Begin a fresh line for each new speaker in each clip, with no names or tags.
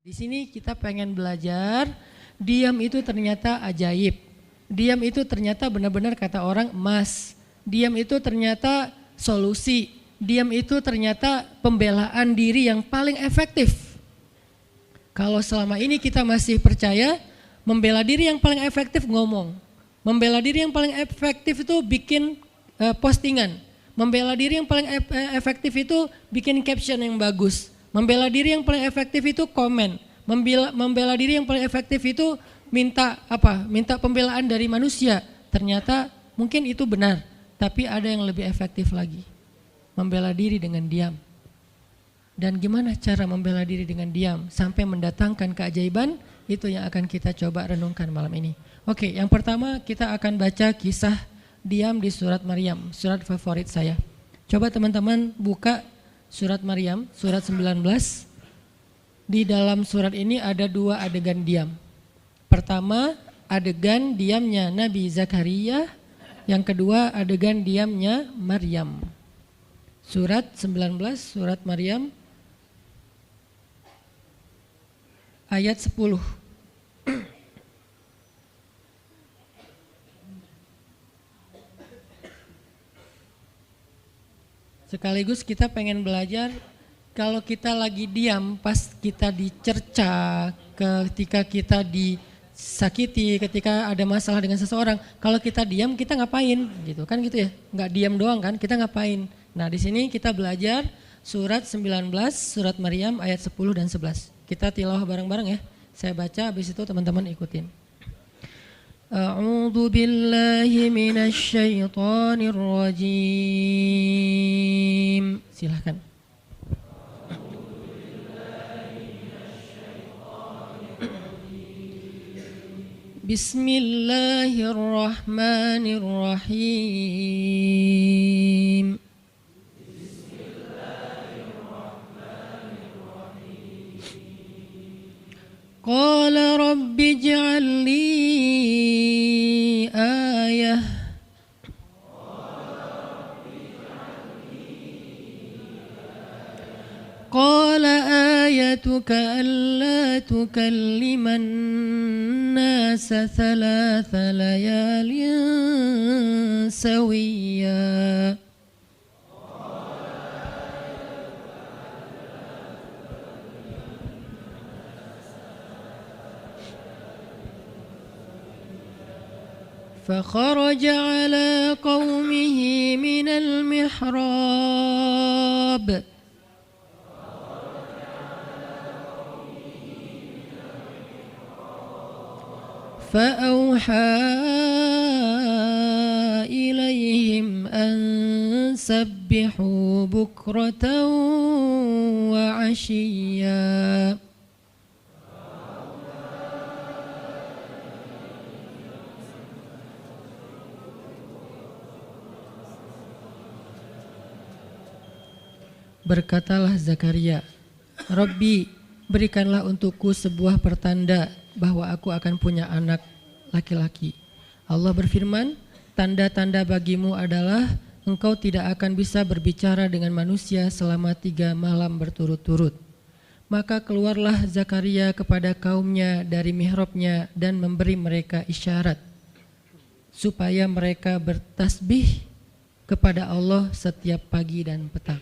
Di sini kita pengen belajar, diam itu ternyata ajaib. Diam itu ternyata benar-benar kata orang emas. Diam itu ternyata solusi. Diam itu ternyata pembelaan diri yang paling efektif. Kalau selama ini kita masih percaya, membela diri yang paling efektif ngomong. Membela diri yang paling efektif itu bikin postingan. Membela diri yang paling efektif itu bikin caption yang bagus. Membela diri yang paling efektif itu komen. Membela diri yang paling efektif itu minta pembelaan dari manusia. Ternyata mungkin itu benar, tapi ada yang lebih efektif lagi. Membela diri dengan diam. Dan gimana cara membela diri dengan diam sampai mendatangkan keajaiban, itu yang akan kita coba renungkan malam ini. Oke, yang pertama kita akan baca kisah diam di surat Maryam, surat favorit saya. Coba teman-teman buka surat Maryam, surat 19. Di dalam surat ini ada dua adegan diam. Pertama, adegan diamnya Nabi Zakaria. Yang kedua, adegan diamnya Maryam. Surat 19, surat Maryam, ayat 10. Sekaligus kita pengen belajar kalau kita lagi diam pas kita dicerca, ketika kita disakiti, ketika ada masalah dengan seseorang, kalau kita diam kita ngapain gitu kan gitu ya, nggak diam doang kan, kita ngapain. Nah di sini kita belajar surat 19, surat Maryam ayat 10 dan 11. Kita tilawah bareng-bareng ya, saya baca habis itu teman-teman ikutin. A'udzu billahi minasy syaithanir rajim. Silahkan. Bismillahirrahmanirrahim. Qala rabbi ij'al li ayah. Qala ayatuka alla tukalliman nasa thalatha layalin sawiyya. فخرج على قومه من المحراب فأوحى إليهم أن سبحوا بكرة وعشيا. Berkatalah Zakaria, Rabbi, berikanlah untukku sebuah pertanda bahwa aku akan punya anak laki-laki. Allah berfirman, tanda-tanda bagimu adalah engkau tidak akan bisa berbicara dengan manusia selama 3 malam berturut-turut. Maka keluarlah Zakaria kepada kaumnya dari mihrabnya dan memberi mereka isyarat supaya mereka bertasbih kepada Allah setiap pagi dan petang.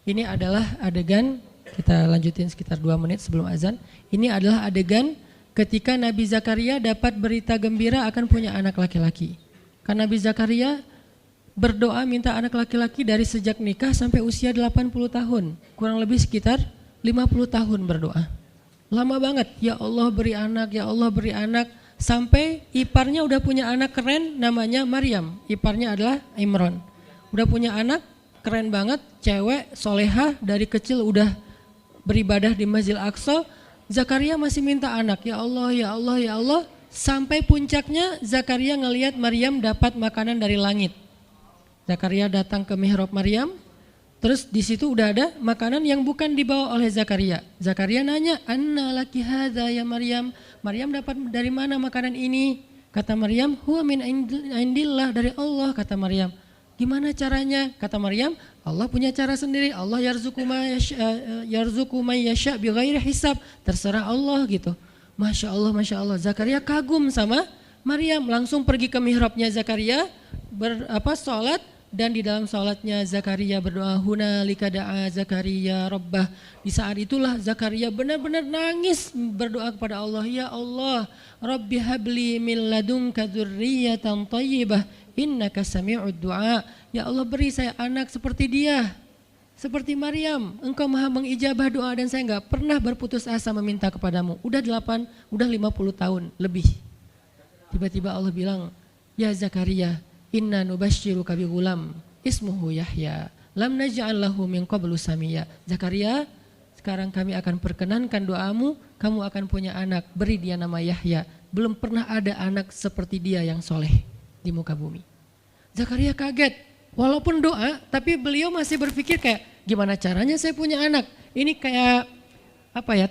Ini adalah adegan, kita lanjutin sekitar 2 menit sebelum azan. Ini adalah adegan ketika Nabi Zakaria dapat berita gembira akan punya anak laki-laki. Karena Nabi Zakaria berdoa minta anak laki-laki dari sejak nikah sampai usia 80 tahun. Kurang lebih sekitar 50 tahun berdoa. Lama banget, ya Allah beri anak, ya Allah beri anak. Sampai iparnya udah punya anak keren namanya Maryam. Iparnya adalah Imran. Udah punya anak keren banget, cewek, solehah, dari kecil udah beribadah di Masjidil Aqsa. Zakaria masih minta anak, ya Allah, ya Allah, ya Allah. Sampai puncaknya Zakaria ngelihat Maryam dapat makanan dari langit. Zakaria datang ke mihrab Maryam, terus di situ udah ada makanan yang bukan dibawa oleh Zakaria. Zakaria nanya, anna laki hadza ya Maryam. Maryam dapat dari mana makanan ini? Kata Maryam, huwa min indillah, dari Allah, kata Maryam. Gimana caranya? Kata Maryam, Allah punya cara sendiri. Allah yarzuqu may yasha bighairi hisab. Terserah Allah gitu. Masya Allah, Masya Allah. Zakaria kagum sama Maryam, langsung pergi ke mihrabnya Zakaria, sholat, dan di dalam sholatnya Zakaria berdoa, hunalika da'a Zakaria rabbah. Di saat itulah Zakaria benar-benar nangis berdoa kepada Allah, ya Allah, Rabbi habli min ladunka dzurriyyatan thayyibah innaka sami'ud du'a. Ya Allah, beri saya anak seperti dia, seperti Maryam. Engkau maha mengijabah doa dan saya enggak pernah berputus asa meminta kepadamu. Udah 50 tahun lebih. Tiba-tiba Allah bilang, ya Zakaria, inna nubashiruka bi gulam ismuhu Yahya lam naj'al lahu min qablu samia. Zakaria, sekarang kami akan perkenankan doamu, kamu akan punya anak, beri dia nama Yahya. Belum pernah ada anak seperti dia yang soleh di muka bumi. Zakaria kaget, walaupun doa, tapi beliau masih berpikir kayak, gimana caranya saya punya anak? Ini kayak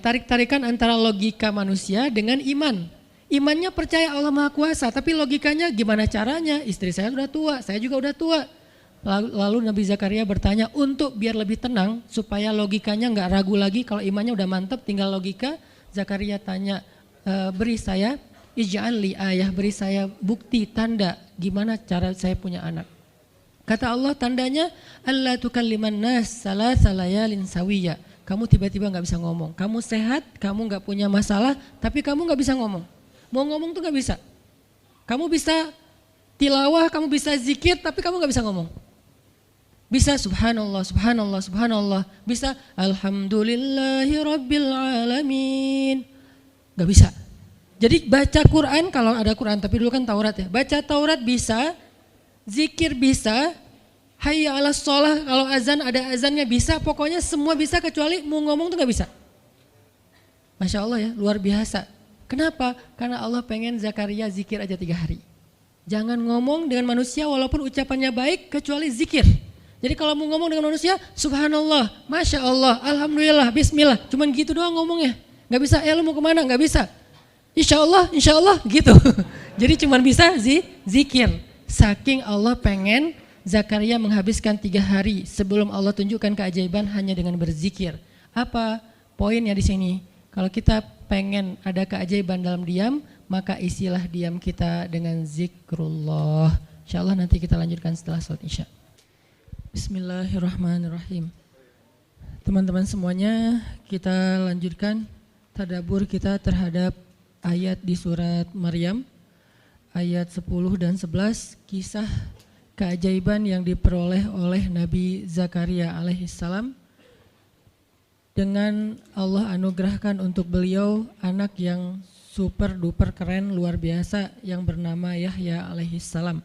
tarik-tarikan antara logika manusia dengan iman. Imannya percaya Allah Maha Kuasa, tapi logikanya gimana caranya? Istri saya udah tua, saya juga udah tua. Lalu Nabi Zakaria bertanya untuk biar lebih tenang, supaya logikanya nggak ragu lagi, kalau imannya udah mantap tinggal logika. Zakaria tanya, beri saya ij'al li ayah, beri saya bukti, tanda, gimana cara saya punya anak. Kata Allah, tandanya alla tukalliman nas salasa layalin sawiya. Kamu tiba-tiba nggak bisa ngomong, kamu sehat, kamu nggak punya masalah, tapi kamu nggak bisa ngomong. Mau ngomong tuh gak bisa. Kamu bisa tilawah, kamu bisa zikir, tapi kamu gak bisa ngomong. Bisa subhanallah, subhanallah, subhanallah. Bisa alhamdulillahi rabbil alamin. Gak bisa. Jadi baca Quran, kalau ada Quran, tapi dulu kan Taurat ya. Baca Taurat bisa, zikir bisa, hayya ala sholah, kalau azan ada azannya bisa. Pokoknya semua bisa kecuali mau ngomong tuh gak bisa. Masya Allah ya, luar biasa. Kenapa? Karena Allah pengen Zakaria zikir aja 3 hari. Jangan ngomong dengan manusia walaupun ucapannya baik kecuali zikir. Jadi kalau mau ngomong dengan manusia, subhanallah, masya Allah, alhamdulillah, bismillah. Cuman gitu doang ngomongnya. Gak bisa, lu mau kemana? Gak bisa. Insya Allah gitu. Jadi cuman bisa zikir. Saking Allah pengen Zakaria menghabiskan 3 hari sebelum Allah tunjukkan keajaiban hanya dengan berzikir. Apa poinnya di sini? Kalau kita pengen ada keajaiban dalam diam, maka isilah diam kita dengan zikrullah. InsyaAllah nanti kita lanjutkan setelah salat isya. Bismillahirrahmanirrahim. Teman-teman semuanya, kita lanjutkan tadabbur kita terhadap ayat di surat Maryam, ayat 10 dan 11, kisah keajaiban yang diperoleh oleh Nabi Zakaria alaihissalam. Dengan Allah anugerahkan untuk beliau anak yang super duper keren luar biasa yang bernama Yahya alaihissalam.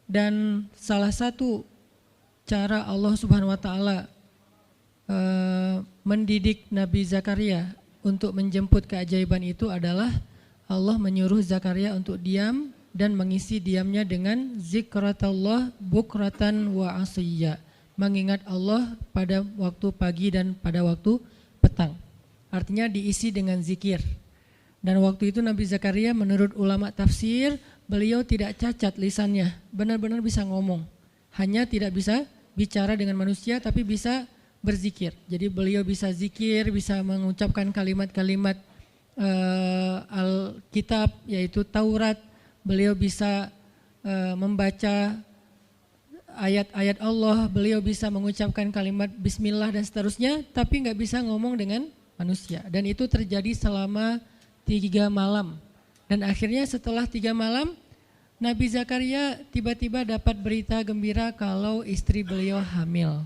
Dan salah satu cara Allah Subhanahu wa taala mendidik Nabi Zakaria untuk menjemput keajaiban itu adalah Allah menyuruh Zakaria untuk diam dan mengisi diamnya dengan zikratullah bukratan wa asiyya. Mengingat Allah pada waktu pagi dan pada waktu petang. Artinya diisi dengan zikir. Dan waktu itu Nabi Zakaria menurut ulama tafsir, beliau tidak cacat lisannya, benar-benar bisa ngomong. Hanya tidak bisa bicara dengan manusia tapi bisa berzikir. Jadi beliau bisa zikir, bisa mengucapkan kalimat-kalimat Alkitab yaitu Taurat. Beliau bisa membaca ayat-ayat Allah, beliau bisa mengucapkan kalimat bismillah dan seterusnya, tapi nggak bisa ngomong dengan manusia. Dan itu terjadi selama 3 malam. Dan akhirnya setelah 3 malam, Nabi Zakaria tiba-tiba dapat berita gembira kalau istri beliau hamil.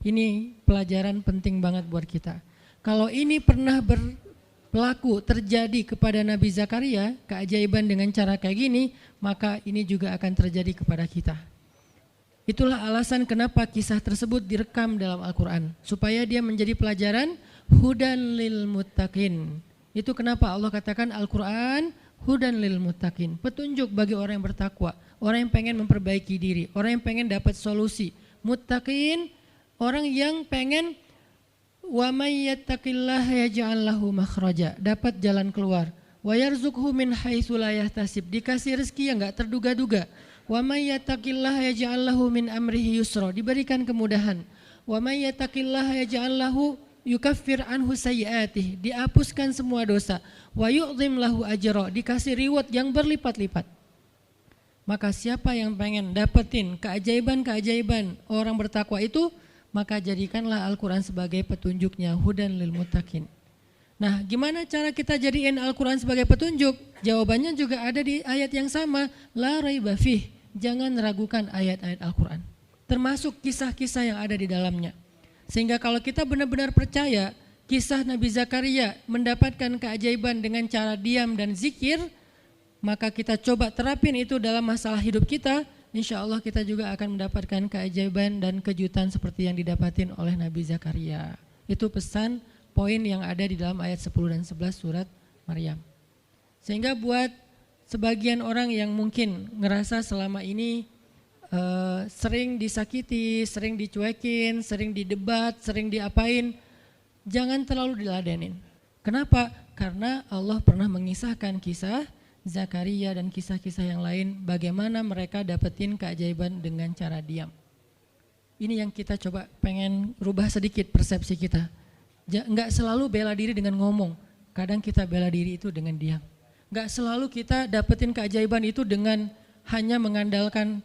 Ini pelajaran penting banget buat kita. Kalau ini pernah berlaku terjadi kepada Nabi Zakaria, keajaiban dengan cara kayak gini, maka ini juga akan terjadi kepada kita. Itulah alasan kenapa kisah tersebut direkam dalam Al-Quran. Supaya dia menjadi pelajaran hudan lil muttaqin. Itu kenapa Allah katakan Al-Quran hudan lil muttaqin. Petunjuk bagi orang yang bertakwa. Orang yang pengen memperbaiki diri. Orang yang pengen dapat solusi. Muttaqin, orang yang pengen wa may yattaqillaha yaj'al lahu makhraja. Dapat jalan keluar. Wa yarzuqhu min haitsu la yahtasib. Dikasih rezeki yang enggak terduga-duga. Wa may yattaqillaha yaj'al lahu min amrihi yusra, diberikan kemudahan. Wa may yattaqillaha yaj'al lahu yukaffir anhu sayyi'atih, dihapuskan semua dosa. Wa yu'dhim lahu ajra, dikasih reward yang berlipat-lipat. Maka siapa yang pengen dapetin keajaiban-keajaiban orang bertakwa itu, maka jadikanlah Al-Quran sebagai petunjuknya, hudan lil muttaqin. Nah, gimana cara kita jadiin Al-Quran sebagai petunjuk? Jawabannya juga ada di ayat yang sama, la raiba fih, jangan ragukan ayat-ayat Al-Quran, termasuk kisah-kisah yang ada di dalamnya. Sehingga kalau kita benar-benar percaya kisah Nabi Zakaria mendapatkan keajaiban dengan cara diam dan zikir, maka kita coba terapin itu dalam masalah hidup kita, insya Allah kita juga akan mendapatkan keajaiban dan kejutan seperti yang didapatin oleh Nabi Zakaria. Itu pesan poin yang ada di dalam ayat 10 dan 11 surat Maryam. Sehingga buat sebagian orang yang mungkin ngerasa selama ini sering disakiti, sering dicuekin, sering didebat, sering diapain, jangan terlalu diladenin. Kenapa? Karena Allah pernah mengisahkan kisah Zakaria dan kisah-kisah yang lain, bagaimana mereka dapetin keajaiban dengan cara diam. Ini yang kita coba pengen rubah sedikit persepsi kita. Enggak selalu bela diri dengan ngomong, kadang kita bela diri itu dengan diam. Enggak selalu kita dapetin keajaiban itu dengan hanya mengandalkan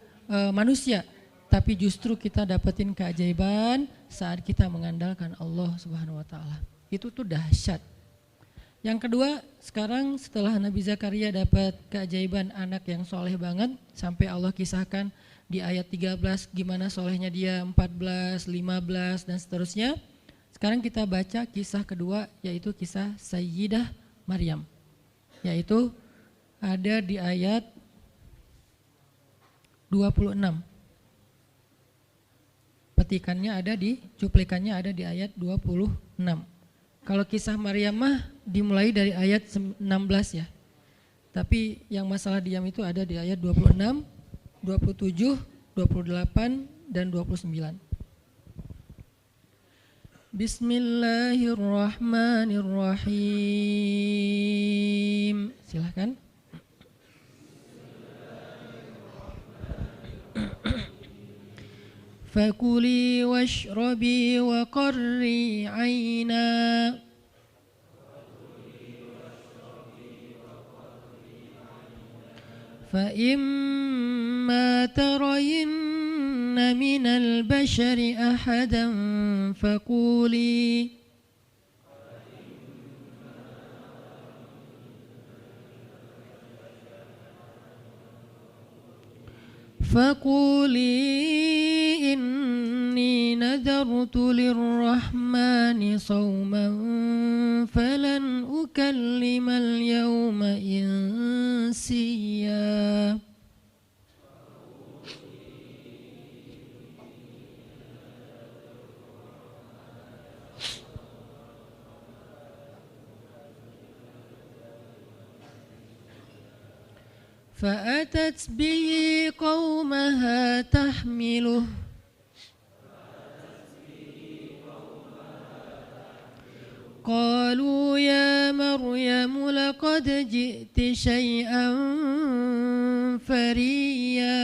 manusia, tapi justru kita dapetin keajaiban saat kita mengandalkan Allah Subhanahu wa taala. Itu tuh dahsyat. Yang kedua, sekarang setelah Nabi Zakaria dapat keajaiban anak yang soleh banget, sampai Allah kisahkan di ayat 13 gimana solehnya dia, 14, 15 dan seterusnya. Sekarang kita baca kisah kedua, yaitu kisah Sayyidah Maryam, yaitu ada di ayat 26. Petikannya ada di, cuplikannya ada di ayat 26. Kalau kisah Maryam mah dimulai dari ayat 16 ya. Tapi yang masalah diam itu ada di ayat 26, 27, 28 dan 29. Bismillahirrahmanirrahim. Silahkan. Fakuli washrabi wa qarri aina fa imma tarayinna minal bashari ahadan fakuli inni nadartu lirrahmani sawman falan ukallimal yawma insiya. فأتت به قومها تحمله قالوا يا مريم لقد جئت شيئا فريا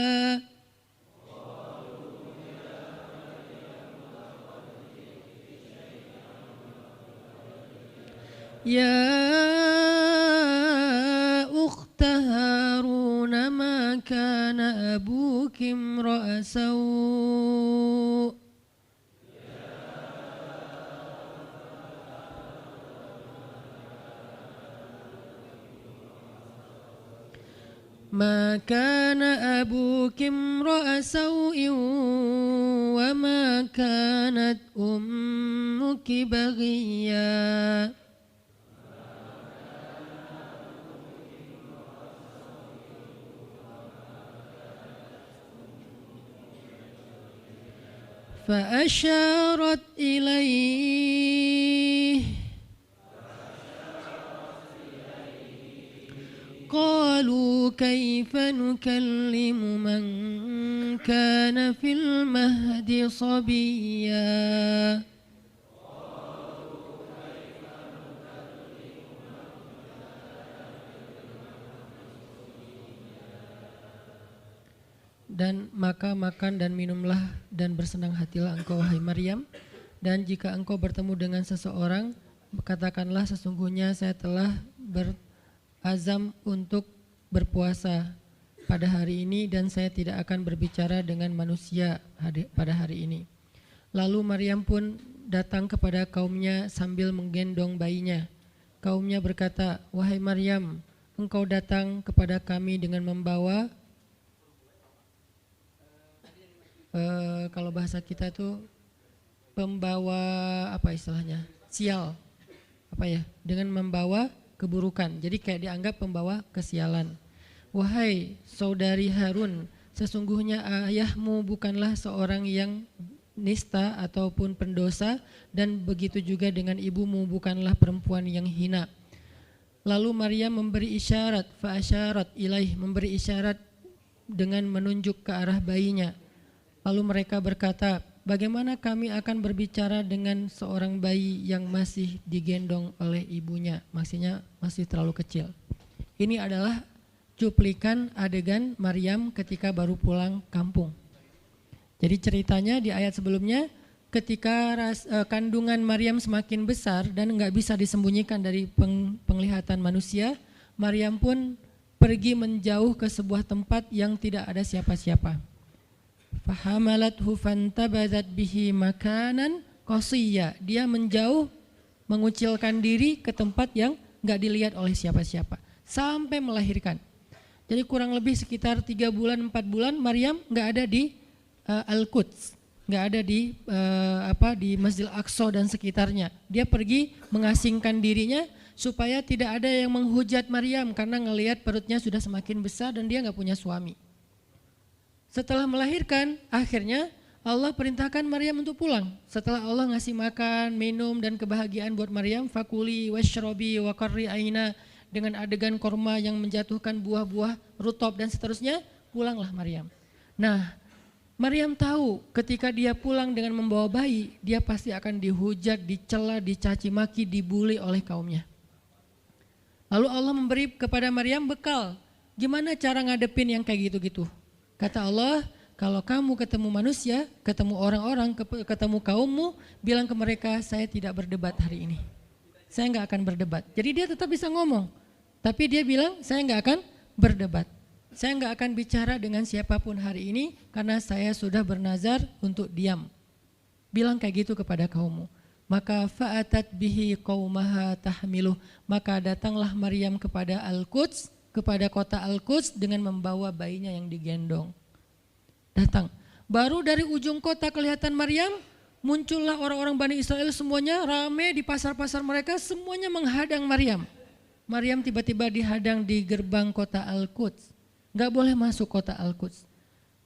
يا أخت هارون ما كان أبوك امرأ سوء ما كان أبوك امرأ سوء وما كانت أمك بغيا فأشارت إليه قالوا كيف نكلم من كان في المهد صبيا dan maka makan dan minumlah dan bersenang hatilah engkau wahai Maryam, dan jika engkau bertemu dengan seseorang katakanlah sesungguhnya saya telah berazam untuk berpuasa pada hari ini dan saya tidak akan berbicara dengan manusia pada hari ini. Lalu Maryam pun datang kepada kaumnya sambil menggendong bayinya. Kaumnya berkata, wahai Maryam, engkau datang kepada kami dengan membawa kalau bahasa kita itu pembawa apa istilahnya? Sial. Apa ya? Dengan membawa keburukan. Jadi kayak dianggap pembawa kesialan. Wahai saudari Harun, sesungguhnya ayahmu bukanlah seorang yang nista ataupun pendosa, dan begitu juga dengan ibumu bukanlah perempuan yang hina. Lalu Maryam memberi isyarat, fa'asyarat ilaih, memberi isyarat dengan menunjuk ke arah bayinya. Lalu mereka berkata, bagaimana kami akan berbicara dengan seorang bayi yang masih digendong oleh ibunya, maksudnya masih terlalu kecil. Ini adalah cuplikan adegan Maryam ketika baru pulang kampung. Jadi ceritanya di ayat sebelumnya, ketika kandungan Maryam semakin besar dan enggak bisa disembunyikan dari penglihatan manusia, Maryam pun pergi menjauh ke sebuah tempat yang tidak ada siapa-siapa. Fahamalathu fantabadat bihi makanan qasiyya. Dia menjauh, mengucilkan diri ke tempat yang enggak dilihat oleh siapa-siapa sampai melahirkan. Jadi kurang lebih sekitar 3 bulan 4 bulan Maryam enggak ada di Al-Quds, enggak ada di di Masjidil Aqsa dan sekitarnya. Dia pergi mengasingkan dirinya supaya tidak ada yang menghujat Maryam karena ngelihat perutnya sudah semakin besar dan dia enggak punya suami. Setelah melahirkan, akhirnya Allah perintahkan Maryam untuk pulang. Setelah Allah ngasih makan, minum dan kebahagiaan buat Maryam, fakuli washrobi wa qarri aina, dengan adegan korma yang menjatuhkan buah-buah rutop dan seterusnya, pulanglah Maryam. Nah, Maryam tahu ketika dia pulang dengan membawa bayi, dia pasti akan dihujat, dicela, dicaci maki, dibully oleh kaumnya. Lalu Allah memberi kepada Maryam bekal, gimana cara ngadepin yang kayak gitu-gitu. Kata Allah, kalau kamu ketemu manusia, ketemu orang-orang, ketemu kaummu, bilang ke mereka, saya tidak berdebat hari ini. Saya enggak akan berdebat. Jadi dia tetap bisa ngomong, tapi dia bilang, saya enggak akan berdebat. Saya enggak akan bicara dengan siapapun hari ini, karena saya sudah bernazar untuk diam. Bilang kayak gitu kepada kaummu. Maka fa'atat bihi qaumaha tahmiluh. Maka datanglah Maryam kepada Al-Quds, kepada kota Al-Quds dengan membawa bayinya yang digendong. Datang. Baru dari ujung kota kelihatan Maryam, muncullah orang-orang Bani Israel semuanya rame di pasar-pasar mereka, semuanya menghadang Maryam. Maryam tiba-tiba dihadang di gerbang kota Al-Quds. Gak boleh masuk kota Al-Quds.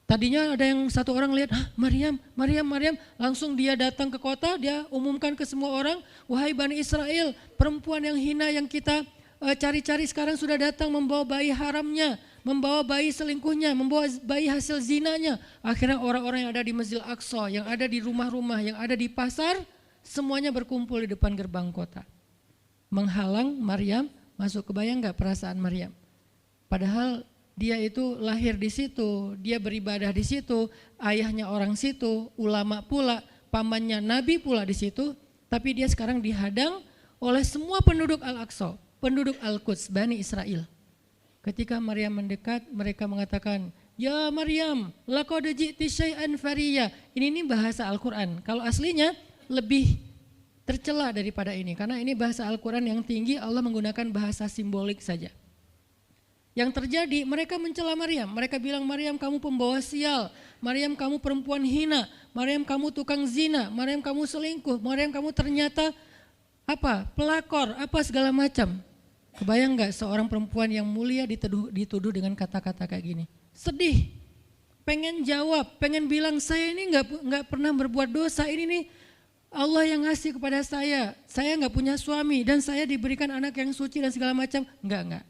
Tadinya ada yang satu orang lihat, Maryam, langsung dia datang ke kota, dia umumkan ke semua orang, wahai Bani Israel, perempuan yang hina yang kita cari-cari sekarang sudah datang membawa bayi haramnya, membawa bayi selingkuhnya, membawa bayi hasil zinanya. Akhirnya orang-orang yang ada di Masjidil Aqsa, yang ada di rumah-rumah, yang ada di pasar, semuanya berkumpul di depan gerbang kota. Menghalang Maryam masuk. Kebayang gak perasaan Maryam? Padahal dia itu lahir di situ, dia beribadah di situ, ayahnya orang situ, ulama pula, pamannya nabi pula di situ, tapi dia sekarang dihadang oleh semua penduduk Al-Aqsa, penduduk Al-Quds, Bani Israel. Ketika Maryam mendekat, mereka mengatakan, ya Maryam, laqad ji'ti syai'an fariya. Ini bahasa Al-Quran. Kalau aslinya lebih tercela daripada ini, karena ini bahasa Al-Quran yang tinggi, Allah menggunakan bahasa simbolik saja. Yang terjadi, mereka mencela Maryam. Mereka bilang, Maryam kamu pembawa sial, Maryam kamu perempuan hina, Maryam kamu tukang zina, Maryam kamu selingkuh, Maryam kamu ternyata pelakor, segala macam. Kebayang gak seorang perempuan yang mulia dituduh dengan kata-kata kayak gini? Sedih, pengen jawab, pengen bilang saya ini gak pernah berbuat dosa, ini nih Allah yang ngasih kepada saya gak punya suami dan saya diberikan anak yang suci dan segala macam. Enggak.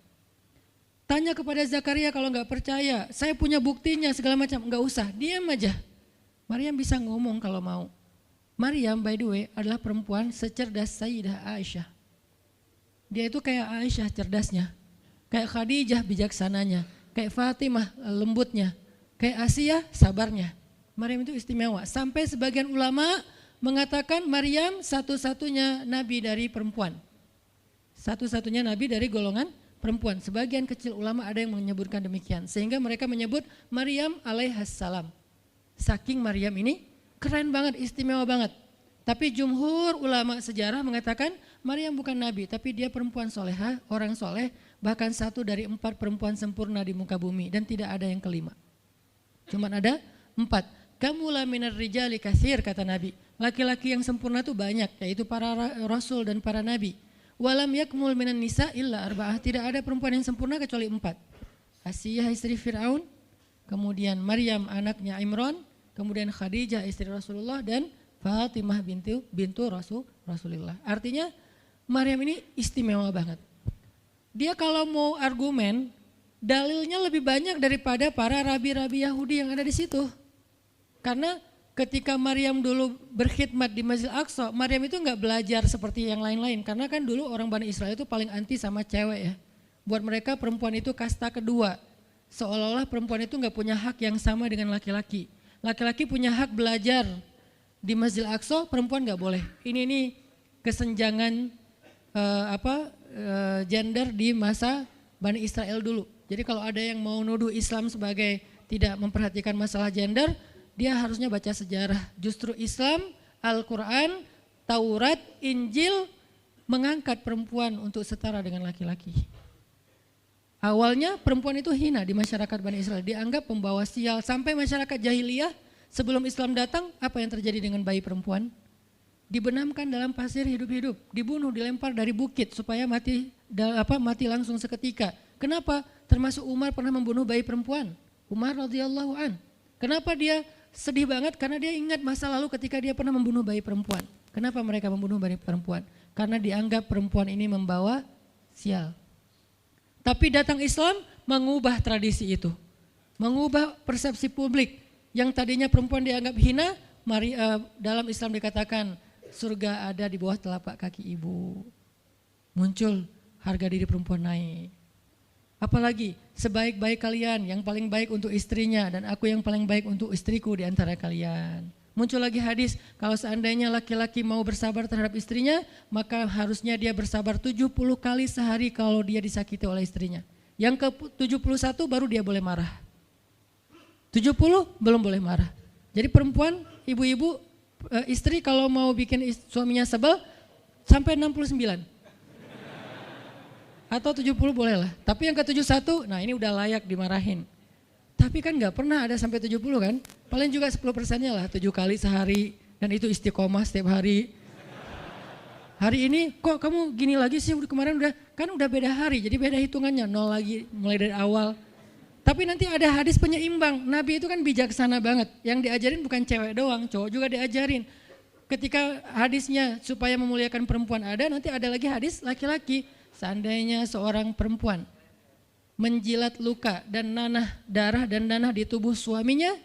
Tanya kepada Zakaria kalau gak percaya, saya punya buktinya segala macam, gak usah, diam aja. Maryam bisa ngomong kalau mau. Maryam by the way adalah perempuan secerdas Sayyidah Aisyah. Dia itu kayak Aisyah cerdasnya, kayak Khadijah bijaksananya, kayak Fatimah lembutnya. Kayak Asia sabarnya. Maryam itu istimewa. Sampai sebagian ulama mengatakan Maryam satu-satunya nabi dari perempuan. Satu-satunya nabi dari golongan perempuan. Sebagian kecil ulama ada yang menyebutkan demikian. Sehingga mereka menyebut Maryam alaihassalam. Saking Maryam ini keren banget, istimewa banget. Tapi jumhur ulama sejarah mengatakan Maryam bukan nabi, tapi dia perempuan solehah, orang soleh, bahkan satu dari 4 perempuan sempurna di muka bumi dan tidak ada yang kelima. Cuman ada 4. Kamula minar rijali katsir, kata Nabi. Laki-laki yang sempurna itu banyak, yaitu para rasul dan para nabi. Walam yakmul minan nisa illa arba'ah, tidak ada perempuan yang sempurna kecuali 4. Asiyah istri Fir'aun, kemudian Maryam anaknya Imran, kemudian Khadijah istri Rasulullah dan Fatimah bintu Rasulullah. Artinya Maryam ini istimewa banget. Dia kalau mau argumen, dalilnya lebih banyak daripada para rabi-rabi Yahudi yang ada di situ. Karena ketika Maryam dulu berkhidmat di Masjid Aqsa, Maryam itu enggak belajar seperti yang lain-lain. Karena kan dulu orang Bani Israel itu paling anti sama cewek ya. Buat mereka perempuan itu kasta kedua. Seolah-olah perempuan itu enggak punya hak yang sama dengan laki-laki. Laki-laki punya hak belajar di Masjid Aqsa, perempuan enggak boleh. Ini kesenjangan gender di masa Bani Israel dulu. Jadi kalau ada yang mau nuduh Islam sebagai tidak memperhatikan masalah gender, dia harusnya baca sejarah. Justru Islam, Al-Quran, Taurat, Injil mengangkat perempuan untuk setara dengan laki-laki. Awalnya perempuan itu hina di masyarakat Bani Israel, dianggap pembawa sial. Sampai masyarakat jahiliyah sebelum Islam datang, apa yang terjadi dengan bayi perempuan? Dibenamkan dalam pasir hidup-hidup, dibunuh, dilempar dari bukit supaya mati langsung seketika. Kenapa? Termasuk Umar pernah membunuh bayi perempuan. Umar radhiyallahu an. Kenapa dia sedih banget? Karena dia ingat masa lalu ketika dia pernah membunuh bayi perempuan. Kenapa mereka membunuh bayi perempuan? Karena dianggap perempuan ini membawa sial. Tapi datang Islam mengubah tradisi itu. Mengubah persepsi publik. Yang tadinya perempuan dianggap hina, dalam Islam dikatakan surga ada di bawah telapak kaki ibu. Muncul harga diri perempuan naik. Apalagi sebaik-baik kalian yang paling baik untuk istrinya dan aku yang paling baik untuk istriku di antara kalian. Muncul lagi hadis, kalau seandainya laki-laki mau bersabar terhadap istrinya, maka harusnya dia bersabar 70 kali sehari kalau dia disakiti oleh istrinya. Yang ke-71 baru dia boleh marah. 70 belum boleh marah. Jadi perempuan, ibu-ibu, istri kalau mau bikin suaminya sebel sampai 69. Atau 70 boleh lah. Tapi yang ke-71, nah ini udah layak dimarahin. Tapi kan gak pernah ada sampai 70 kan. Paling juga 10%-nya lah, 7 kali sehari. Dan itu istiqomah setiap hari. Hari ini kok kamu gini lagi sih, kemarin udah beda hari. Jadi beda hitungannya, 0 lagi mulai dari awal. Tapi nanti ada hadis penyeimbang. Nabi itu kan bijaksana banget. Yang diajarin bukan cewek doang, cowok juga diajarin. Ketika hadisnya supaya memuliakan perempuan ada, nanti ada lagi hadis laki-laki. Seandainya seorang perempuan menjilat luka dan darah dan nanah di tubuh suaminya,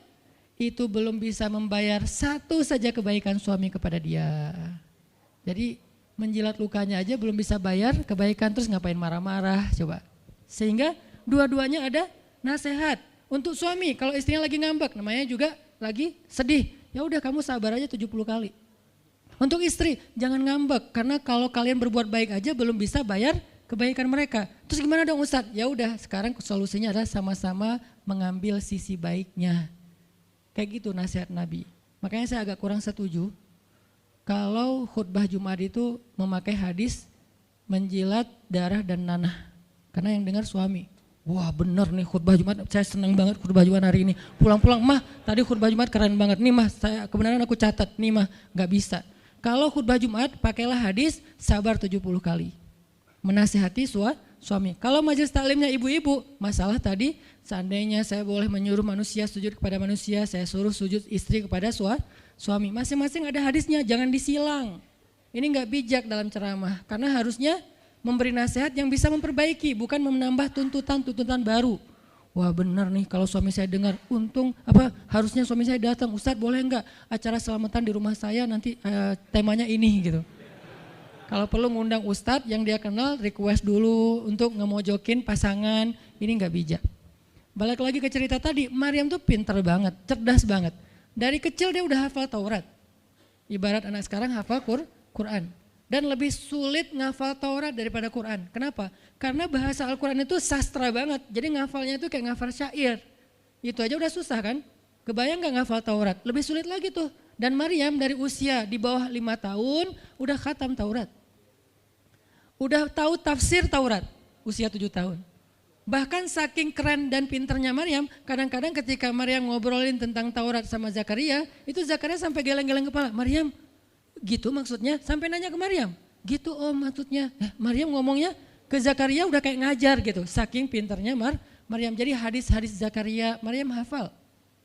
itu belum bisa membayar satu saja kebaikan suami kepada dia. Jadi menjilat lukanya aja belum bisa bayar kebaikan, terus ngapain marah-marah coba. Sehingga dua-duanya ada nasihat untuk suami. Kalau istrinya lagi ngambek, namanya juga lagi sedih, ya udah kamu sabar aja 70 kali. Untuk istri, jangan ngambek karena kalau kalian berbuat baik aja belum bisa bayar kebaikan mereka. Terus gimana dong Ustadz? Ya udah, sekarang solusinya adalah sama-sama mengambil sisi baiknya. Kayak gitu nasihat Nabi. Makanya saya agak kurang setuju kalau khutbah Jumat itu memakai hadis menjilat darah dan nanah. Karena yang dengar suami. Wah bener nih khutbah Jumat, saya senang banget khutbah Jumat hari ini. Pulang-pulang, mah tadi khutbah Jumat keren banget. Nih mah, kebenaran aku catat, nih mah gak bisa. Kalau khutbah Jumat pakailah hadis sabar 70 kali. Menasihati suami. Kalau majelis taklimnya ibu-ibu, masalah tadi seandainya saya boleh menyuruh manusia sujud kepada manusia, saya suruh sujud istri kepada suami. Masing-masing ada hadisnya, jangan disilang. Ini enggak bijak dalam ceramah, karena harusnya memberi nasihat yang bisa memperbaiki, bukan menambah tuntutan baru. Wah benar nih kalau suami saya dengar, harusnya suami saya datang, Ustadz boleh enggak acara selamatan di rumah saya nanti temanya ini gitu. Kalau perlu ngundang Ustadz yang dia kenal, request dulu untuk ngemojokin pasangan, ini enggak bijak. Balik lagi ke cerita tadi, Maryam tuh pinter banget, cerdas banget. Dari kecil dia udah hafal Taurat. Ibarat anak sekarang hafal Quran. Dan lebih sulit ngafal Taurat daripada Quran. Kenapa? Karena bahasa Al-Quran itu sastra banget. Jadi ngafalnya itu kayak ngafal syair. Itu aja udah susah kan? Kebayang gak ngafal Taurat? Lebih sulit lagi tuh. Dan Maryam dari usia di bawah 5 tahun udah khatam Taurat. Udah tahu tafsir Taurat usia 7 tahun. Bahkan saking keren dan pinternya Maryam, kadang-kadang ketika Maryam ngobrolin tentang Taurat sama Zakaria, itu Zakaria sampai geleng-geleng kepala. Maryam, gitu maksudnya? Sampai nanya ke Maryam, gitu om maksudnya. Maryam ngomongnya ke Zakaria udah kayak ngajar gitu, saking pinternya Maryam. Jadi hadis-hadis Zakaria, Maryam hafal.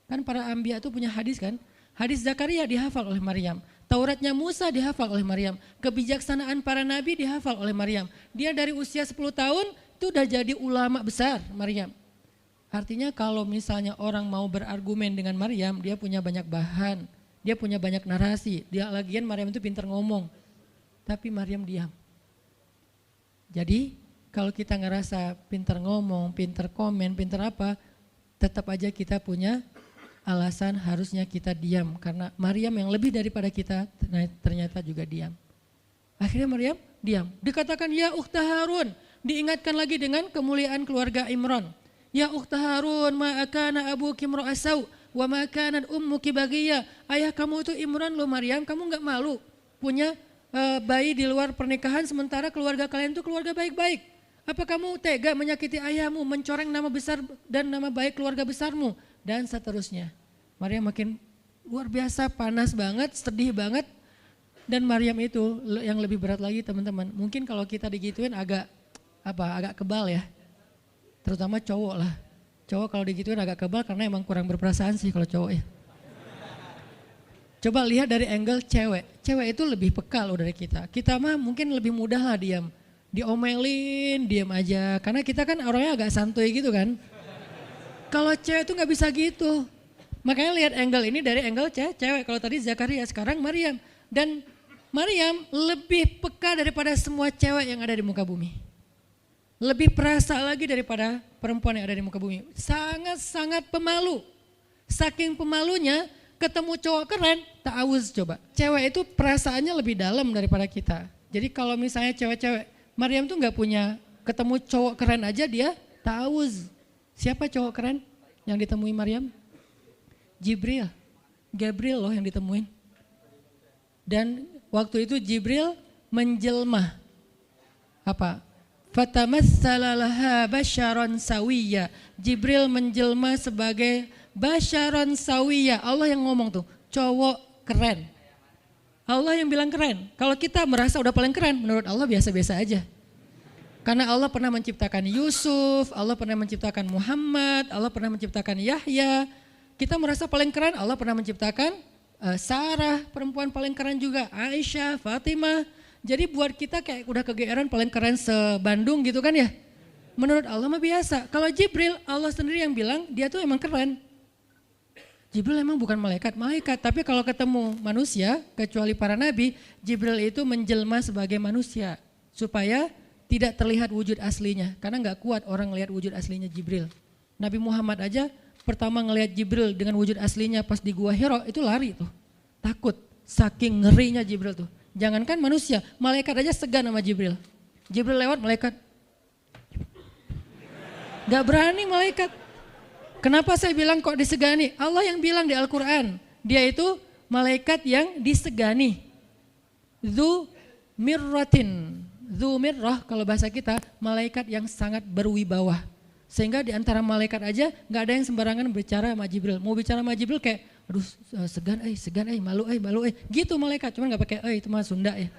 Kan para anbiya tuh punya hadis kan? Hadis Zakaria dihafal oleh Maryam. Tauratnya Musa dihafal oleh Maryam. Kebijaksanaan para nabi dihafal oleh Maryam. Dia dari usia 10 tahun itu udah jadi ulama besar Maryam. Artinya kalau misalnya orang mau berargumen dengan Maryam, dia punya banyak bahan. Dia punya banyak narasi. Dia lagian Maryam itu pintar ngomong. Tapi Maryam diam. Jadi kalau kita ngerasa pintar ngomong, pintar komen, pintar apa, tetap aja kita punya alasan harusnya kita diam. Karena Maryam yang lebih daripada kita ternyata juga diam. Akhirnya Maryam diam. Dikatakan ya ukhta Harun. Diingatkan lagi dengan kemuliaan keluarga Imran. Ya ukhta Harun ma akana abuki imra'asau wa ma kanat ummuki baghiyah. Ayah kamu itu Imran loh Maryam, kamu enggak malu punya bayi di luar pernikahan sementara keluarga kalian itu keluarga baik-baik. Apa kamu tega menyakiti ayahmu, mencoreng nama besar dan nama baik keluarga besarmu? Dan seterusnya. Maryam makin luar biasa, panas banget, sedih banget. Dan Maryam itu yang lebih berat lagi teman-teman. Mungkin kalau kita digituin agak kebal ya. Terutama cowok lah. Cowok kalau digituin agak kebal karena emang kurang berperasaan sih kalau cowok ya. Coba lihat dari angle cewek. Cewek itu lebih peka loh dari kita. Kita mah mungkin lebih mudah lah diam. Diomelin, diam aja. Karena kita kan orangnya agak santuy gitu kan. Kalau cewek itu gak bisa gitu. Makanya lihat angle ini dari angle cewek. Kalau tadi Zakaria, sekarang Maryam. Dan Maryam lebih peka daripada semua cewek yang ada di muka bumi. Lebih perasa lagi daripada perempuan yang ada di muka bumi. Sangat-sangat pemalu. Saking pemalunya ketemu cowok keren, ta'awuz coba. Cewek itu perasaannya lebih dalam daripada kita. Jadi kalau misalnya cewek-cewek, Maryam tuh gak punya ketemu cowok keren aja dia ta'awuz. Siapa cowok keren yang ditemui Maryam? Jibril. Gabriel loh yang ditemuin. Dan waktu itu Jibril menjelma. Apa? Fatamassala laha basyaran sawiyya. Jibril menjelma sebagai basyaran sawiyya. Allah yang ngomong tuh, cowok keren. Allah yang bilang keren. Kalau kita merasa udah paling keren, menurut Allah biasa-biasa aja. Karena Allah pernah menciptakan Yusuf, Allah pernah menciptakan Muhammad, Allah pernah menciptakan Yahya. Kita merasa paling keren, Allah pernah menciptakan Sarah, perempuan paling keren juga, Aisyah, Fatimah. Jadi buat kita kayak udah kegeeran paling keren se-Bandung gitu kan ya. Menurut Allah mah biasa. Kalau Jibril, Allah sendiri yang bilang dia tuh emang keren. Jibril emang bukan malaikat, tapi kalau ketemu manusia, kecuali para nabi, Jibril itu menjelma sebagai manusia. Supaya tidak terlihat wujud aslinya, karena gak kuat orang ngelihat wujud aslinya Jibril. Nabi Muhammad aja pertama ngelihat Jibril dengan wujud aslinya pas di Gua Hira itu lari tuh, takut, saking ngerinya Jibril tuh. Jangankan manusia, malaikat aja segan sama Jibril. Jibril lewat malaikat, gak berani malaikat. Kenapa saya bilang kok disegani? Allah yang bilang di Al-Quran, dia itu malaikat yang disegani. Dzu mirratin. Dzu mirrah kalau bahasa kita malaikat yang sangat berwibawa. Sehingga di antara malaikat aja gak ada yang sembarangan bicara sama Jibril. Mau bicara sama Jibril kayak aduh segan malu gitu malaikat. Cuman gak pakai itu mah Sunda ya.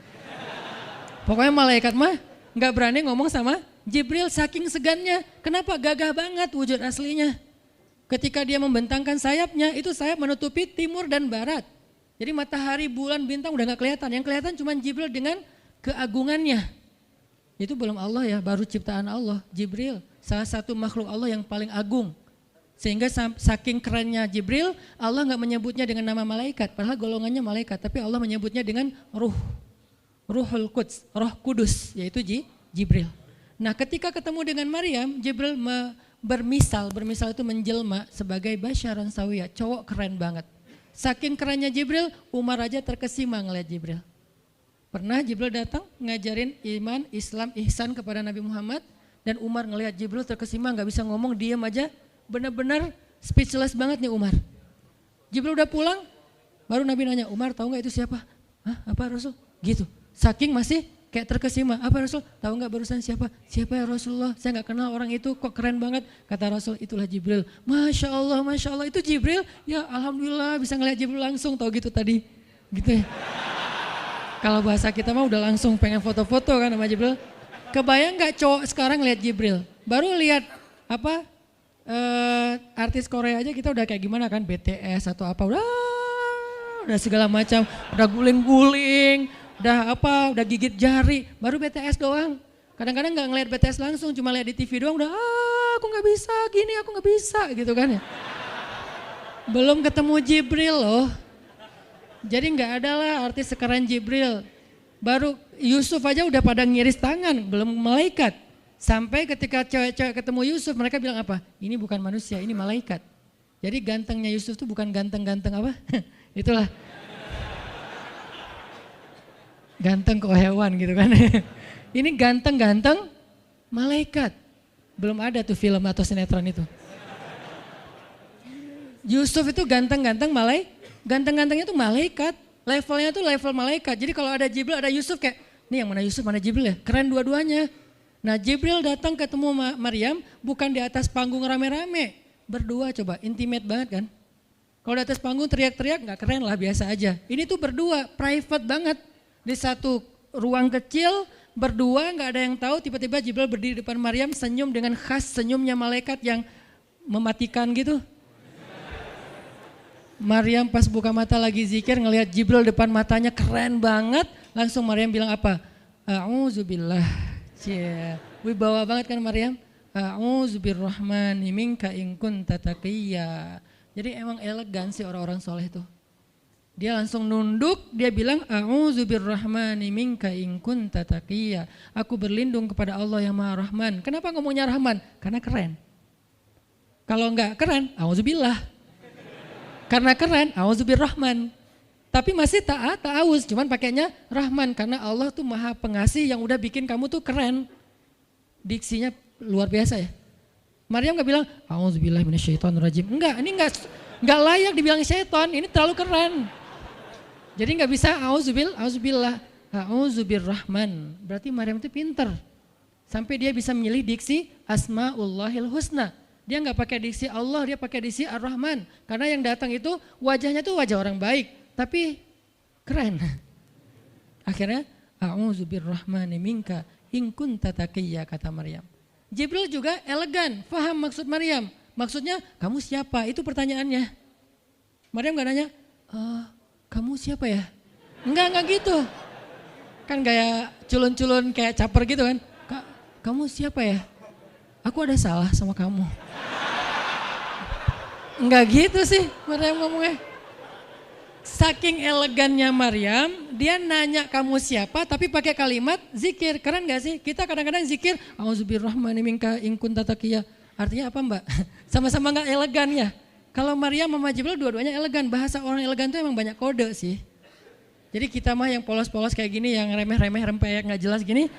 Pokoknya malaikat mah gak berani ngomong sama Jibril saking segannya. Kenapa? Gagah banget wujud aslinya. Ketika dia membentangkan sayapnya itu sayap menutupi timur dan barat. Jadi matahari, bulan, bintang udah gak kelihatan. Yang kelihatan cuma Jibril dengan keagungannya. Itu belum Allah ya, baru ciptaan Allah. Jibril, salah satu makhluk Allah yang paling agung. Sehingga saking kerennya Jibril, Allah gak menyebutnya dengan nama malaikat. Padahal golongannya malaikat, tapi Allah menyebutnya dengan ruh. Ruhul Quds, roh kudus, yaitu Jibril. Nah ketika ketemu dengan Maryam, Jibril bermisal itu menjelma sebagai basyaran sawiyah, cowok keren banget. Saking kerennya Jibril, Umar aja terkesima ngeliat Jibril. Pernah Jibril datang ngajarin iman, Islam, ihsan kepada Nabi Muhammad, dan Umar ngelihat Jibril terkesima, nggak bisa ngomong, diam aja, benar-benar speechless banget nih Umar. Jibril udah pulang, baru Nabi nanya, Umar tahu nggak itu siapa? Hah, apa Rasul? Gitu, saking masih kayak terkesima. Apa Rasul? Tahu nggak barusan siapa? Siapa ya Rasulullah? Saya nggak kenal orang itu, kok keren banget. Kata Rasul, itulah Jibril. Masya Allah, itu Jibril. Ya Alhamdulillah bisa ngelihat Jibril langsung, tahu gitu tadi, gitu ya. Kalau bahasa kita mah udah langsung pengen foto-foto kan sama Jibril. Kebayang nggak cowok sekarang lihat Jibril? Baru lihat apa artis Korea aja kita udah kayak gimana kan, BTS atau apa, udah segala macam, udah guling-guling, udah gigit jari, baru BTS doang. Kadang-kadang nggak ngeliat BTS langsung, cuma lihat di TV doang udah aku nggak bisa gini, aku nggak bisa gitu kan ya. Belum ketemu Jibril loh. Jadi nggak ada lah artis sekeren Jibril. Baru Yusuf aja udah pada ngiris tangan, belum malaikat. Sampai ketika cewek-cewek ketemu Yusuf, mereka bilang apa? Ini bukan manusia, ini malaikat. Jadi gantengnya Yusuf tuh bukan ganteng-ganteng apa? Itulah. Ganteng kok hewan gitu kan. Ini ganteng-ganteng malaikat. Belum ada tuh film atau sinetron itu. Yusuf itu ganteng-ganteng ganteng-gantengnya tuh malaikat, levelnya tuh level malaikat. Jadi kalau ada Jibril, ada Yusuf kayak, nih yang mana Yusuf, mana Jibril ya, keren dua-duanya. Nah Jibril datang ketemu Maryam bukan di atas panggung rame-rame, berdua coba, intimate banget kan. Kalau di atas panggung teriak-teriak gak keren lah, biasa aja. Ini tuh berdua, private banget. Di satu ruang kecil, berdua gak ada yang tahu, tiba-tiba Jibril berdiri di depan Maryam, senyum dengan khas senyumnya malaikat yang mematikan gitu. Maryam pas buka mata lagi zikir ngelihat Jibril depan matanya keren banget. Langsung Maryam bilang apa? A'udzubillah. Wibawa banget kan Maryam? A'udzubirrahmani minka in kunta taqiyya. Jadi emang elegan sih orang-orang soleh tuh. Dia langsung nunduk, dia bilang A'udzubirrahmani minka in kunta taqiyya. Aku berlindung kepada Allah yang Maha Rahman. Kenapa ngomongnya Rahman? Karena keren. Kalau enggak keren, a'udzubillah. Karena keren, A'udzubirrahman. Tapi masih ta'awuz, cuman pakainya Rahman. Karena Allah tuh maha pengasih yang udah bikin kamu tuh keren. Diksinya luar biasa ya. Maryam gak bilang, A'udzubillahi minasyaitonirrajim. Enggak, ini enggak layak dibilang syaitan, ini terlalu keren. Jadi gak bisa A'udzubillah, A'udzubirrahman. Berarti Maryam itu pinter. Sampai dia bisa memilih diksi Asmaullahil Husna. Dia nggak pakai diksi Allah, dia pakai diksi Ar-Rahman. Karena yang datang itu wajahnya tuh wajah orang baik, tapi keren. Akhirnya, A'udzubirrahmani minka in kunta taqiyya, kata Maryam. Jibril juga elegan, paham maksud Maryam. Maksudnya, kamu siapa? Itu pertanyaannya. Maryam nggak nanya, kamu siapa ya? Enggak gitu. Kan gaya culun-culun kayak caper gitu kan. Kamu siapa ya? Aku ada salah sama kamu. Enggak gitu sih Maryam ngomongnya. Saking elegannya Maryam, dia nanya kamu siapa tapi pakai kalimat zikir. Keren gak sih? Kita kadang-kadang zikir, A'udzubirrahmani minka in kunta taqiyya. Artinya apa Mbak? Sama-sama gak elegan ya. Kalau Maryam sama Jibril dua-duanya elegan. Bahasa orang elegan tuh emang banyak kode sih. Jadi kita mah yang polos-polos kayak gini, yang remeh-remeh rempeyek gak jelas gini,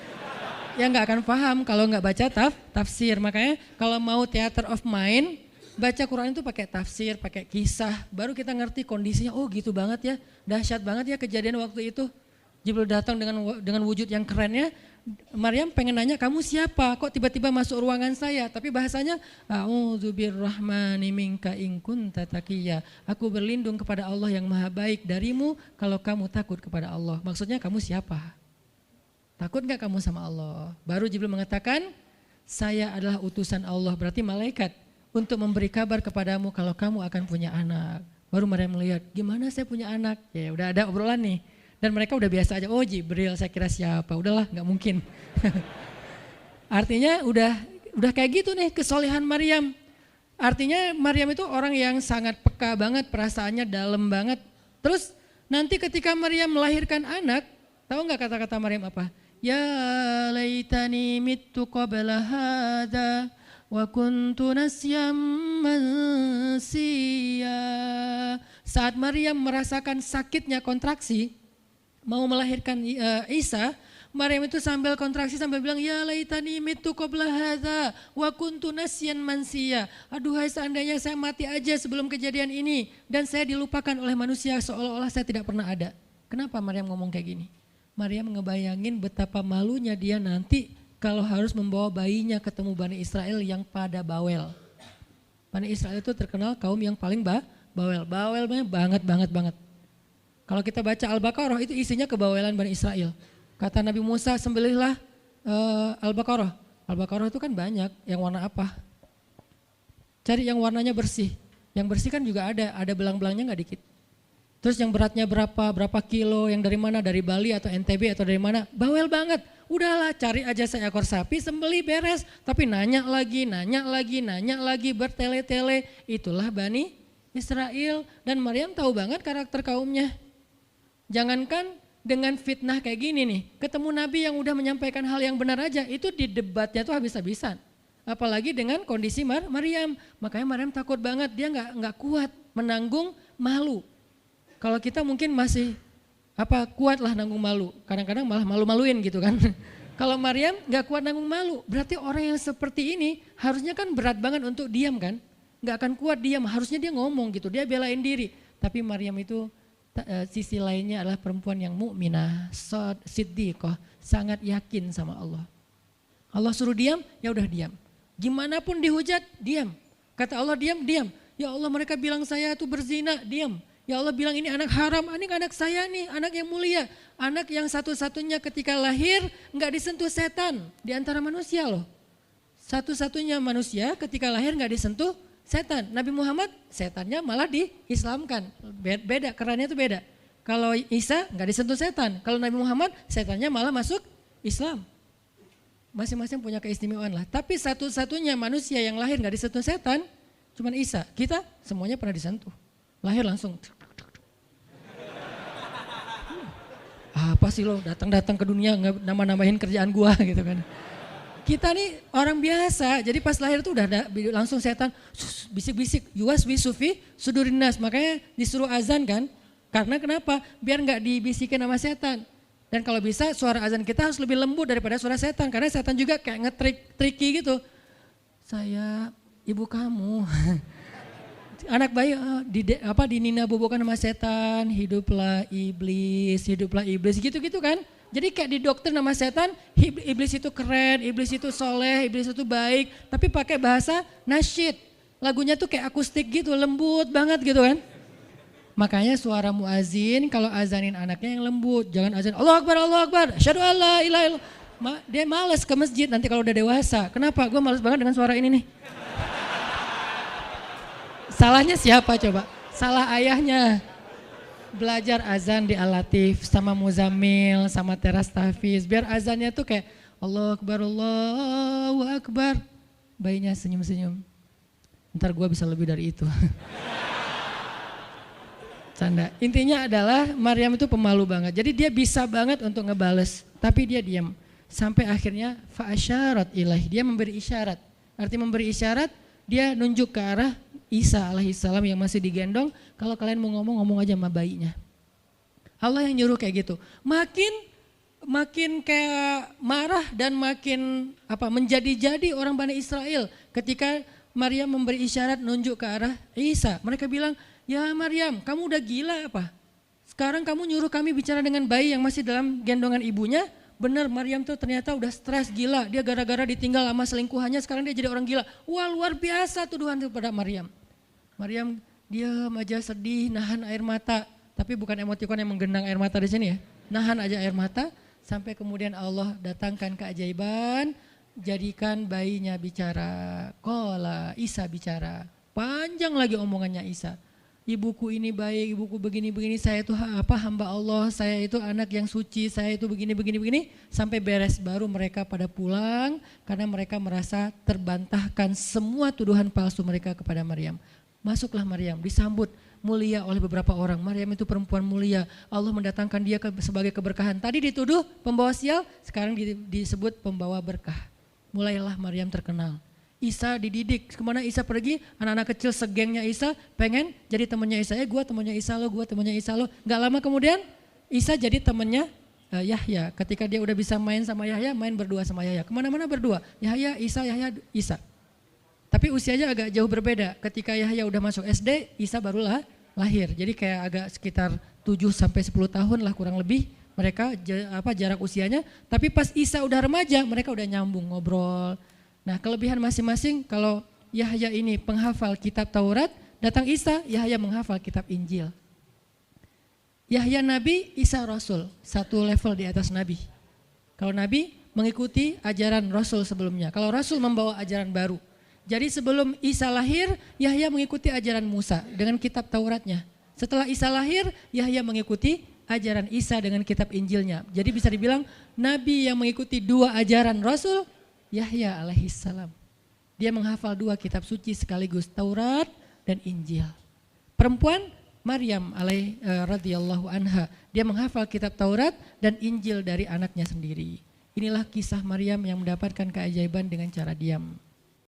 ya nggak akan paham kalau nggak baca tafsir. Makanya kalau mau theater of mind, baca Quran itu pakai tafsir, pakai kisah, baru kita ngerti kondisinya. Oh gitu banget ya, dahsyat banget ya kejadian waktu itu. Jibril datang dengan wujud yang kerennya. Maryam pengen nanya kamu siapa? Kok tiba-tiba masuk ruangan saya? Tapi bahasanya A'udzubirrahmani minka in kunta taqiyya. Aku berlindung kepada Allah yang maha baik darimu kalau kamu takut kepada Allah. Maksudnya kamu siapa? Takut gak kamu sama Allah? Baru Jibril mengatakan, saya adalah utusan Allah, berarti malaikat, untuk memberi kabar kepadamu kalau kamu akan punya anak. Baru Maryam melihat, gimana saya punya anak? Ya udah ada obrolan nih. Dan mereka udah biasa aja, oh Jibril saya kira siapa, udahlah gak mungkin. Artinya udah kayak gitu nih kesolehan Maryam. Artinya Maryam itu orang yang sangat peka banget, perasaannya dalam banget. Terus nanti ketika Maryam melahirkan anak, tahu gak kata-kata Maryam apa? Ya laitani mittu qabla hadha wa kuntu nasyam mansiya. Saat Maryam merasakan sakitnya kontraksi, mau melahirkan Isa, Maryam itu sambil kontraksi sambil bilang, ya laitani mitu qabla hadza wa kuntu nasyan mansiya. Aduhai seandainya saya mati aja sebelum kejadian ini dan saya dilupakan oleh manusia seolah-olah saya tidak pernah ada. Kenapa Maryam ngomong kayak gini? Maryam ngebayangin betapa malunya dia nanti kalau harus membawa bayinya ketemu Bani Israel yang pada bawel. Bani Israel itu terkenal kaum yang paling bawel. Bawelnya banget. Kalau kita baca Al-Baqarah itu isinya kebawelan Bani Israel. Kata Nabi Musa, sembelihlah Al-Baqarah. Al-Baqarah itu kan banyak, yang warna apa? Cari yang warnanya bersih. Yang bersih kan juga ada belang-belangnya nggak dikit. Terus yang beratnya berapa kilo, yang dari mana, dari Bali atau NTB atau dari mana? Bawel banget. Udahlah cari aja seekor sapi, sembelih beres. Tapi nanya lagi, bertele-tele. Itulah Bani Israel. Dan Maryam tahu banget karakter kaumnya. Jangankan dengan fitnah kayak gini nih, ketemu Nabi yang udah menyampaikan hal yang benar aja, itu di debatnya tuh habis-habisan. Apalagi dengan kondisi Maryam, makanya Maryam takut banget, dia nggak kuat menanggung malu. Kalau kita mungkin masih kuat lah nanggung malu, kadang-kadang malah malu-maluin gitu kan. Kalau Maryam nggak kuat nanggung malu, berarti orang yang seperti ini harusnya kan berat banget untuk diam kan, nggak akan kuat diam, harusnya dia ngomong gitu, dia belain diri. Tapi Maryam itu sisi lainnya adalah perempuan yang mukminah, siddiqah, sangat yakin sama Allah. Allah suruh diam, ya udah diam. Gimana pun dihujat, diam. Kata Allah diam. Ya Allah mereka bilang saya itu berzina, diam. Ya Allah bilang ini anak haram, ini anak saya nih, anak yang mulia. Anak yang satu-satunya ketika lahir nggak disentuh setan di antara manusia loh. Satu-satunya manusia ketika lahir nggak disentuh setan. Nabi Muhammad setannya malah diislamkan. Beda, kerannya itu beda. Kalau Isa nggak disentuh setan. Kalau Nabi Muhammad setannya malah masuk Islam. Masing-masing punya keistimewaan lah. Tapi satu-satunya manusia yang lahir nggak disentuh setan cuman Isa. Kita semuanya pernah disentuh. Lahir langsung. Apa sih lo datang-datang ke dunia nggak nambah-nambahin kerjaan gua gitu kan. Kita nih orang biasa, jadi pas lahir tuh udah ada langsung setan bisik-bisik, yuwas bisufi sudurinas, makanya disuruh azan kan, karena kenapa? Biar nggak dibisikin sama setan. Dan kalau bisa suara azan kita harus lebih lembut daripada suara setan, karena setan juga kayak nge-tricky gitu. Saya ibu kamu, anak bayi dinina bobokan sama setan, hiduplah iblis gitu-gitu kan. Jadi kayak di dokter nama setan, iblis itu keren, iblis itu soleh, iblis itu baik. Tapi pakai bahasa nasyid. Lagunya tuh kayak akustik gitu, lembut banget gitu kan. Makanya suara muazin kalau azanin anaknya yang lembut. Jangan azan Allah Akbar, asyhadu an la ilaha illallah. Dia malas ke masjid nanti kalau udah dewasa. Kenapa? Gue malas banget dengan suara ini nih. Salahnya siapa coba? Salah ayahnya. Belajar azan di Al-Latif sama Muzammil sama Teras Tahfiz biar azannya tuh kayak Allahu Akbar. Bayinya senyum-senyum. Ntar gue bisa lebih dari itu. Canda. Intinya adalah Maryam itu pemalu banget. Jadi dia bisa banget untuk ngebales, tapi dia diam. Sampai akhirnya fa'asyarat ilaih, dia memberi isyarat. Arti memberi isyarat, dia nunjuk ke arah Isa alaihissalam yang masih digendong, kalau kalian mau ngomong aja sama bayinya. Allah yang nyuruh kayak gitu. Makin kayak marah dan makin menjadi-jadi orang Bani Israel ketika Maryam memberi isyarat nunjuk ke arah Isa. Mereka bilang, ya Maryam kamu udah gila apa? Sekarang kamu nyuruh kami bicara dengan bayi yang masih dalam gendongan ibunya. Benar Maryam tuh ternyata udah stres gila. Dia gara-gara ditinggal sama selingkuhannya sekarang dia jadi orang gila. Wah luar biasa tuduhan kepada Maryam. Maryam diam aja sedih, nahan air mata. Tapi bukan emotikon yang menggenang air mata di sini ya. Nahan aja air mata sampai kemudian Allah datangkan keajaiban. Jadikan bayinya bicara. Qala Isa bicara. Panjang lagi omongannya Isa. Ibuku ini baik, ibuku begini-begini, saya itu hamba Allah, saya itu anak yang suci, saya itu begini-begini. Sampai beres baru mereka pada pulang karena mereka merasa terbantahkan semua tuduhan palsu mereka kepada Maryam. Masuklah Maryam, disambut mulia oleh beberapa orang. Maryam itu perempuan mulia, Allah mendatangkan dia sebagai keberkahan. Tadi dituduh pembawa sial, sekarang disebut pembawa berkah. Mulailah Maryam terkenal. Isa dididik, kemana Isa pergi, anak-anak kecil segengnya Isa pengen jadi temannya Isa. Gue temannya Isa lo, gue temannya Isa lo. Gak lama kemudian Isa jadi temannya Yahya. Ketika dia udah bisa main sama Yahya, main berdua sama Yahya. Kemana-mana berdua, Yahya, Isa. Tapi usianya agak jauh berbeda. Ketika Yahya udah masuk SD, Isa barulah lahir. Jadi kayak agak sekitar 7-10 tahun lah kurang lebih mereka jarak usianya. Tapi pas Isa udah remaja, mereka udah nyambung ngobrol. Nah, kelebihan masing-masing, kalau Yahya ini penghafal kitab Taurat, datang Isa, Yahya menghafal kitab Injil. Yahya Nabi, Isa Rasul, satu level di atas Nabi. Kalau Nabi mengikuti ajaran Rasul sebelumnya, kalau Rasul membawa ajaran baru. Jadi sebelum Isa lahir, Yahya mengikuti ajaran Musa dengan kitab Tauratnya. Setelah Isa lahir, Yahya mengikuti ajaran Isa dengan kitab Injilnya. Jadi bisa dibilang Nabi yang mengikuti dua ajaran Rasul, Yahya alaihissalam. Dia menghafal dua kitab suci sekaligus, Taurat dan Injil. Perempuan Maryam radhiyallahu anha, dia menghafal kitab Taurat dan Injil dari anaknya sendiri. Inilah kisah Maryam yang mendapatkan keajaiban dengan cara diam.